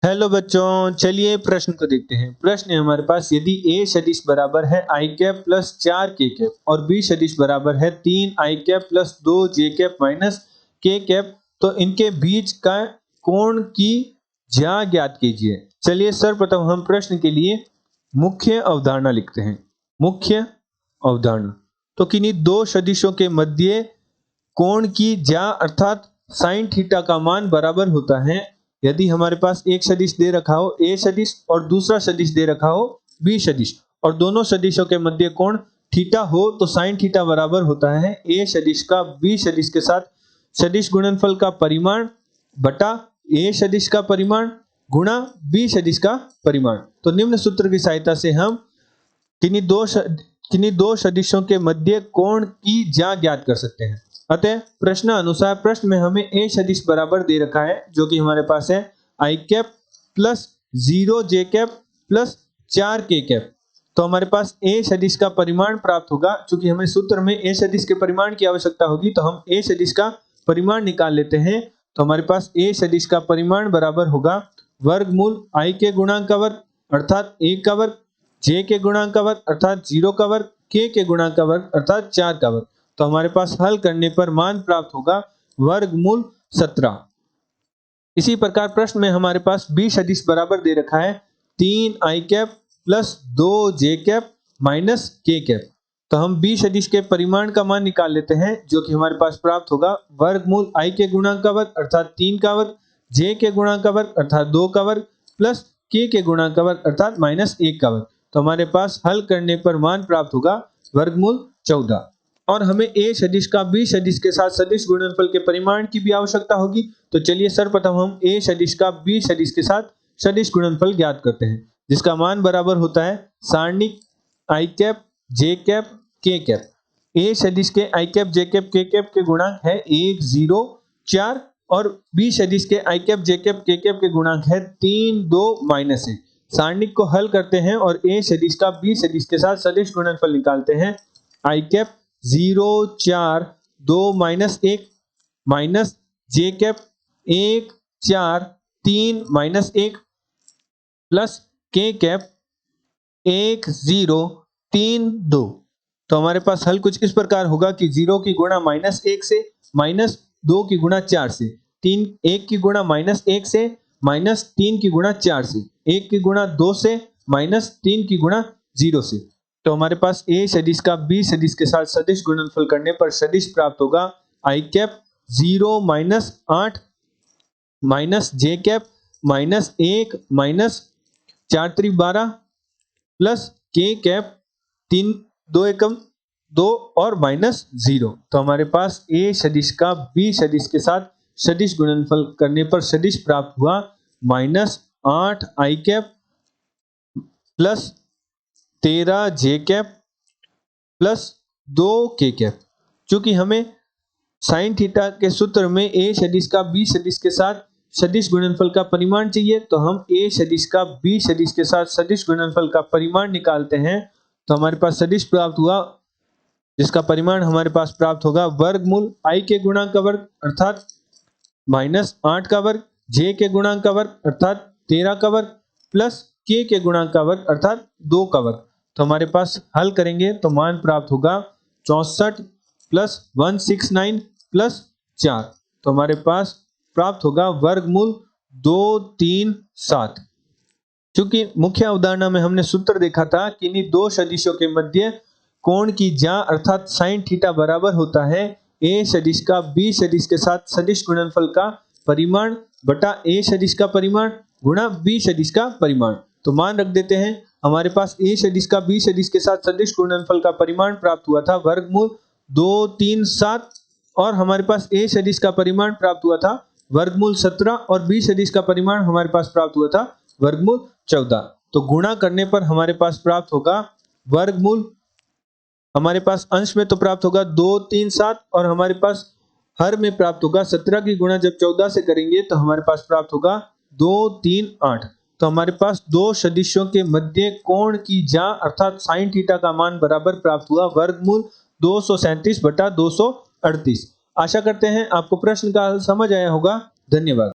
Hello बच्चों, चलिए प्रश्न को देखते हैं। प्रश्न है हमारे पास, यदि a सदिश बराबर है i cap plus 4k cap और b सदिश बराबर है 3i cap plus 2j cap minus k cap, तो इनके बीच का कोण की ज्या ज्ञात कीजिए। चलिए सर्वप्रथम हम प्रश्न के लिए मुख्य अवधारणा लिखते हैं। मुख्य अवधारणा, तो किन्हीं दो सदिशों के मध्य कोण की ज्या अर्थात साइन थीटा का मान बराबर होता है। यदि हमारे पास एक सदिश दे रखा हो a सदिश और दूसरा सदिश दे रखा हो b सदिश और दोनों सदिशों के मध्य कोण थीटा हो, तो साइन थीटा बराबर होता है a सदिश का b सदिश के साथ सदिश गुणनफल का परिमाण बटा a सदिश का परिमाण गुणा b सदिश का परिमाण। तो निम्न सूत्र की सहायता से हम किन्हीं दो सदिशों के मध्य कोण की ज्या ज्ञात कर सकते हैं। अतः प्रश्न अनुसार प्रश्न में हमें a सदिश बराबर दे रखा है, जो कि हमारे पास है i cap plus 0j cap plus 4k cap. तो हमारे पास a सदिश का परिमाण प्राप्त होगा। चूंकि हमें सूत्र में a सदिश के परिमाण की आवश्यकता होगी, तो हम a सदिश का परिमाण निकाल लेते हैं। तो हमारे पास a सदिश का परिमाण बराबर होगा वर्गमूल i के गुणांक का वर्ग अर्थात 1 का वर्ग, j के गुणांक का वर्ग अर्थात 0 का वर्ग, k के गुणांक का वर्ग अर्थात 4 का वर्ग। तो हमारे पास हल करने पर मान प्राप्त होगा वर्गमूल 17। इसी प्रकार प्रश्न में हमारे पास b सदिश बराबर दे रखा है 3i cap plus 2j cap minus k cap. तो हम b सदिश के परिमाण का मान निकाल लेते हैं, जो कि हमारे पास प्राप्त होगा वर्गमूल i के गुणांक का वर्ग अर्थात 3 का वर्ग, j के गुणांक का वर्ग अर्थात 2 का वर्ग प्लस k के गुणांक का वर्ग अर्थात माइनस 1 का वर्ग। तो हमारे पास हल करने पर मान प्राप्त होगा वर्गमूल 14। और हमें a सदिश का b सदिश के साथ सदिश गुणनफल के परिमाण की भी आवश्यकता होगी। तो चलिए सर्वप्रथम हम a सदिश का b सदिश के साथ सदिश गुणनफल ज्ञात करते हैं, जिसका मान बराबर होता है सारणिक i cap j cap k cap. a सदिश के i cap j cap k cap के गुणांक है 1 0 4 और b सदिश के i cap j cap k cap के गुणांक है 3 2 माइनस 1। सारणिक को हल करते हैं और a सदिश का b सदिश के साथ सदिश गुणनफल निकालते हैं। i cap 0 4 2 minus 1 minus j cap 1 4 3 minus 1 plus k cap 1 0 3 2। तो हमारे पास हल कुछ इस प्रकार होगा कि 0 की गुणा माइनस 1 से, माइनस 2 की गुणा 4 से, 1 की गुणा माइनस 1 से, माइनस 3 की गुणा 4 से, 1 की गुणा 2 से, माइनस 3 की गुणा 0 से। तो हमारे पास a सदिश का b सदिश के साथ सदिश गुणनफल करने पर सदिश प्राप्त होगा i cap 0 minus 8 minus j cap minus 1 minus 4 3 12 plus k cap 3 2 एकम 2 और माइनस 0। तो हमारे पास a सदिश का b सदिश के साथ सदिश गुणनफल करने पर सदिश प्राप्त हुआ minus 8 i cap plus 13 j cap plus 2 k cap. चूंकि हमें साइन थीटा के सूत्र में a सदिश का b सदिश के साथ सदिश गुणनफल का परिमाण चाहिए, तो हम a सदिश का b सदिश के साथ सदिश गुणनफल का परिमाण निकालते हैं। तो हमारे पास सदिश प्राप्त हुआ, जिसका परिमाण हमारे पास प्राप्त होगा वर्गमूल i के गुणांक का वर्ग अर्थात माइनस 8 का वर्ग, j के गुणांक का वर्ग अर्थात 13 का वर्ग प्लस k के गुणांक का वर्ग अर्थात 2 का वर्ग। तो हमारे पास हल करेंगे तो मान प्राप्त होगा 64 प्लस 169 प्लस 4। तो हमारे पास प्राप्त होगा वर्गमूल 237। चूंकि मुख्य अवधारणा में हमने सूत्र देखा था कि इन दो सदिशों के मध्य कोण की ज्या अर्थात साइन थीटा बराबर होता है a सदिश का b सदिश के साथ सदिश गुणनफल का परिमाण बटा a सदिश का परिमाण गुणा b सदिश का परिमाण। तो मान रख देते हैं, हमारे पास a सदिश का b सदिश के साथ सदिश गुणनफल का परिमाण प्राप्त हुआ था वर्गमूल 237 और हमारे पास a सदिश का परिमाण प्राप्त हुआ था वर्गमूल 17 और b सदिश का परिमाण हमारे पास प्राप्त हुआ था वर्गमूल 14। तो गुणा करने पर हमारे पास प्राप्त होगा वर्गमूल, हमारे पास अंश में तो प्राप्त होगा 237 और हमारे पास हर में प्राप्त होगा 17 की गुणा जब 14 से करेंगे तो हमारे पास प्राप्त होगा 238। तो हमारे पास दो सदिशों के मध्य कोण की ज्या अर्थात साइन थीटा का मान बराबर प्राप्त हुआ वर्गमूल 237 बटा 238। आशा करते हैं आपको प्रश्न का हल समझ आया होगा। धन्यवाद।